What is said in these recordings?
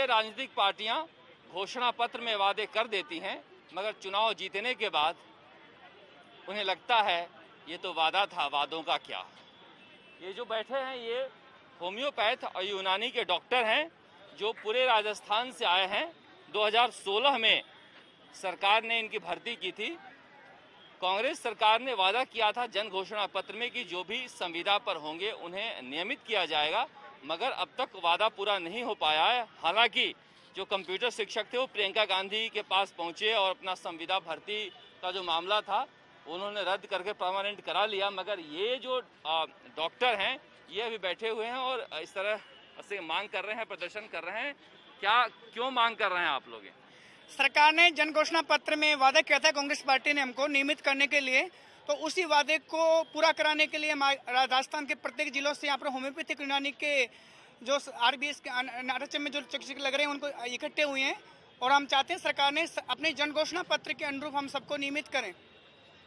राजनीतिक पार्टियां घोषणा पत्र में वादे कर देती हैं, मगर चुनाव जीतने के बाद उन्हें लगता है ये तो वादा था, वादों का क्या। ये जो बैठे हैं ये होम्योपैथ और यूनानी के डॉक्टर हैं जो पूरे राजस्थान से आए हैं। 2016 में सरकार ने इनकी भर्ती की थी। कांग्रेस सरकार ने वादा किया था जन घोषणा पत्र में कि जो भी संविदा पर होंगे उन्हें नियमित किया जाएगा, मगर अब तक वादा पूरा नहीं हो पाया है। हालांकि जो कंप्यूटर शिक्षक थे वो प्रियंका गांधी के पास पहुंचे और अपना संविदा भर्ती का जो मामला था उन्होंने रद्द करके परमानेंट करा लिया, मगर ये जो डॉक्टर हैं ये अभी बैठे हुए हैं और इस तरह से मांग कर रहे हैं, प्रदर्शन कर रहे हैं। क्यों मांग कर रहे हैं आप लोग? सरकार ने जन घोषणा पत्र में वादा किया था कांग्रेस पार्टी ने हमको नियमित करने के लिए, तो उसी वादे को पूरा कराने के लिए राजस्थान के प्रत्येक जिलों से यहाँ पर होम्योपैथिक यूनानी के जो RBS के आरएचएम में जो चिकित्सक लग रहे हैं उनको इकट्ठे हुए हैं और हम चाहते हैं सरकार ने अपने जन घोषणा पत्र के अनुरूप हम सबको नियमित करें,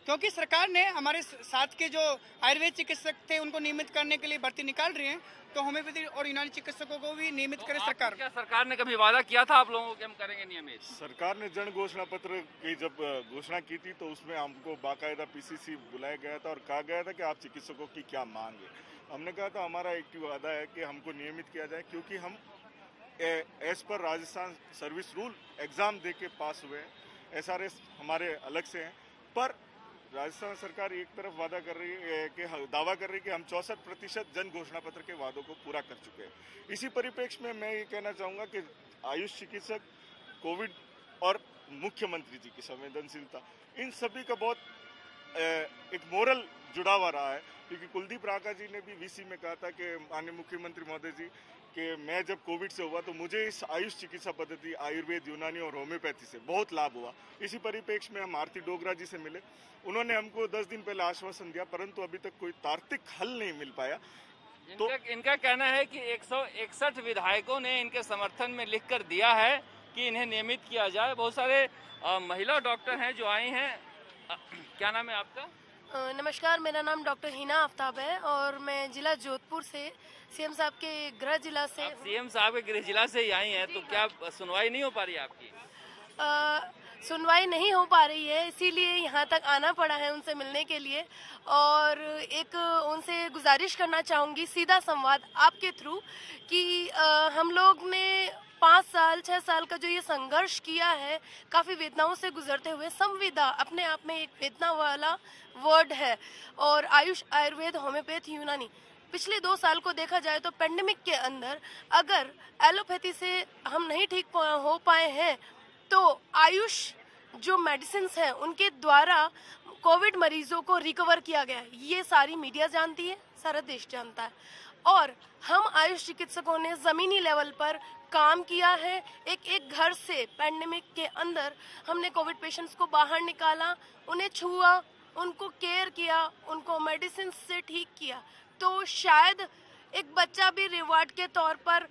क्योंकि सरकार ने हमारे साथ के जो आयुर्वेद चिकित्सक थे उनको नियमित करने के लिए भर्ती निकाल रही है, तो होम्योपैथी और यूनानी चिकित्सकों को भी नियमित करे सरकार। क्या सरकार ने कभी वादा किया था आप लोगों को कि हम करेंगे नियमित? सरकार ने जन घोषणा पत्र की जब घोषणा की थी तो उसमें हमको बाकायदा PCC बुलाया गया था और कहा गया था कि आप चिकित्सकों की क्या मांग है। हमने कहा था हमारा एक वादा है कि हमको नियमित किया जाए, क्योंकि हम as per Rajasthan service rule exam दे के पास हुए हैं। SRS हमारे अलग से हैं, पर राजस्थान सरकार एक तरफ वादा कर रही है कि दावा कर रही है कि हम 64% जन घोषणा पत्र के वादों को पूरा कर चुके हैं। इसी परिप्रेक्ष्य में मैं ये कहना चाहूँगा कि आयुष चिकित्सक, कोविड और मुख्यमंत्री जी की संवेदनशीलता, इन सभी का बहुत एक मोरल जुड़ा हुआ रहा है, क्योंकि कुलदीप राका जी ने भी VC में कहा था कि माननीय मुख्यमंत्री महोदय जी कि मैं जब कोविड से हुआ तो मुझे इस आयुष चिकित्सा पद्धति आयुर्वेद, यूनानी और होम्योपैथी से बहुत लाभ हुआ। इसी परिप्रेक्ष्य में हम आरती डोगरा जी से मिले, उन्होंने हमको 10 दिन पहले आश्वासन दिया, परंतु अभी तक कोई तार्किक हल नहीं मिल पाया। तो इनका कहना है कि 161 विधायकों ने इनके समर्थन में लिख कर दिया है कि इन्हें नियमित किया जाए। बहुत सारे महिला डॉक्टर हैं जो आई हैं। क्या नाम है आपका? नमस्कार, मेरा नाम डॉक्टर हिना आफ्ताब है और मैं जिला जोधपुर से CM साहब के गृह जिला से। आप CM साहब के गृह जिला से ही आई हैं, तो क्या सुनवाई नहीं हो पा रही है आपकी? सुनवाई नहीं हो पा रही है, इसीलिए यहाँ तक आना पड़ा है उनसे मिलने के लिए। और एक उनसे गुजारिश करना चाहूँगी सीधा संवाद आपके थ्रू कि हम लोग ने 5 साल 6 साल का जो ये संघर्ष किया है, काफ़ी वेदनाओं से गुजरते हुए, संविदा अपने आप में एक वेदना वाला वर्ड है, और आयुष, आयुर्वेद, होम्योपैथ, यूनानी, पिछले 2 साल को देखा जाए तो पेंडेमिक के अंदर अगर एलोपैथी से हम नहीं ठीक हो पाए हैं तो आयुष जो मेडिसिन हैं उनके द्वारा कोविड मरीजों को रिकवर किया गया है। ये सारी मीडिया जानती है, सारा देश जानता है, और हम आयुष चिकित्सकों ने ज़मीनी लेवल पर काम किया है। एक घर से पेंडेमिक के अंदर हमने कोविड पेशेंट्स को बाहर निकाला, उन्हें छुआ, उनको केयर किया, उनको मेडिसिन से ठीक किया। तो शायद एक बच्चा भी रिवार्ड के तौर पर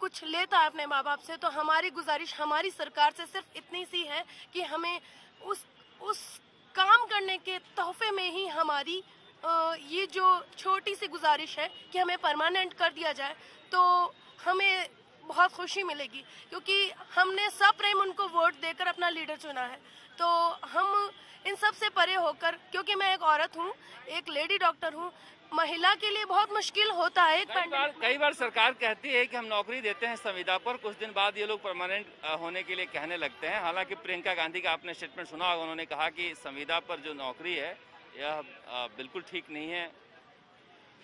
कुछ लेता है अपने माँ बाप से, तो हमारी गुजारिश हमारी सरकार से सिर्फ इतनी सी है कि हमें उस काम करने के तोहफे में ही हमारी ये जो छोटी सी गुजारिश है कि हमें परमानेंट कर दिया जाए, तो हमें बहुत खुशी मिलेगी, क्योंकि हमने सप्रेम उनको वोट देकर अपना लीडर चुना है। तो हम इन सब से परे होकर, क्योंकि मैं एक औरत हूँ, एक लेडी डॉक्टर हूँ, महिला के लिए बहुत मुश्किल होता है। कई बार सरकार कहती है कि हम नौकरी देते हैं संविदा पर, कुछ दिन बाद ये लोग परमानेंट होने के लिए कहने लगते हैं। हालांकि प्रियंका गांधी का आपने स्टेटमेंट सुना होगा, उन्होंने कहा कि संविदा पर जो नौकरी है यह बिल्कुल ठीक नहीं है।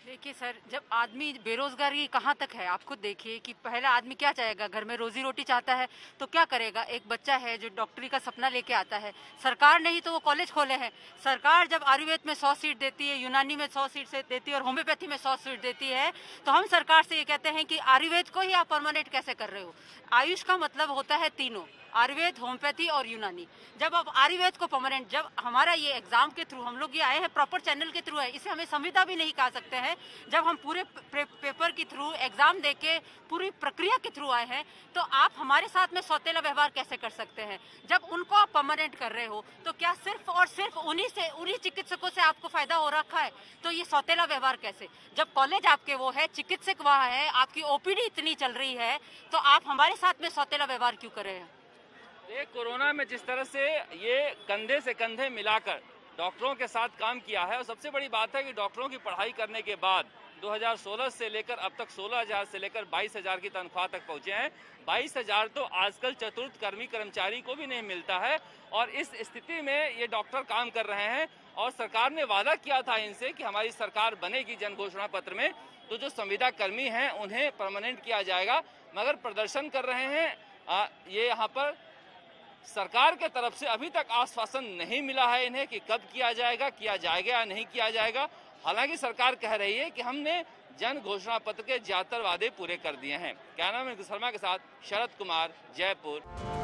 देखिए सर, जब आदमी बेरोजगारी कहाँ तक है, आप खुद देखिए कि पहला आदमी क्या चाहेगा, घर में रोजी रोटी चाहता है तो क्या करेगा। एक बच्चा है जो डॉक्टरी का सपना लेके आता है, सरकार ने ही तो वो कॉलेज खोले हैं। सरकार जब आयुर्वेद में 100 सीट देती है, यूनानी में 100 सीट से देती है और होम्योपैथी में 100 सीट देती है, तो हम सरकार से ये कहते हैं कि आयुर्वेद को ही आप परमानेंट कैसे कर रहे हो। आयुष का मतलब होता है तीनों, आयुर्वेद, होम्योपैथी और यूनानी। जब अब आयुर्वेद को परमानेंट, जब हमारा ये एग्जाम के थ्रू हम लोग ये आए हैं, प्रॉपर चैनल के थ्रू है, इसे हमें संविदा भी नहीं कह सकते हैं। जब हम पूरे पेपर के थ्रू एग्जाम देके पूरी प्रक्रिया के थ्रू आए हैं, तो आप हमारे साथ में सौतेला व्यवहार कैसे कर सकते हैं? जब उनको आप परमानेंट कर रहे हो तो क्या सिर्फ और सिर्फ उन्हीं चिकित्सकों से आपको फायदा हो रखा है? तो ये सौतेला व्यवहार कैसे? जब कॉलेज आपके वो है, चिकित्सक वहाँ है, आपकी ओपीडी इतनी चल रही है, तो आप हमारे साथ में सौतेला व्यवहार क्यों कर रहे हैं? ये कोरोना में जिस तरह से ये कंधे से कंधे मिलाकर डॉक्टरों के साथ काम किया है, और सबसे बड़ी बात है कि डॉक्टरों की पढ़ाई करने के बाद 2016 से लेकर अब तक 16,000 से लेकर 22,000 की तनख्वाह तक पहुंचे हैं। 22,000 तो आजकल चतुर्थ कर्मचारी को भी नहीं मिलता है, और इस स्थिति में ये डॉक्टर काम कर रहे हैं। और सरकार ने वादा किया था इनसे कि हमारी सरकार बनेगी जन घोषणा पत्र में, तो जो संविदा कर्मी हैं उन्हें परमानेंट किया जाएगा, मगर प्रदर्शन कर रहे हैं। ये यहाँ पर सरकार के तरफ से अभी तक आश्वासन नहीं मिला है इन्हें कि कब किया जाएगा या नहीं किया जाएगा। हालांकि सरकार कह रही है कि हमने जन घोषणा पत्र के ज्यादातर वादे पूरे कर दिए हैं। कैमरामैन शर्मा के साथ शरद कुमार, जयपुर।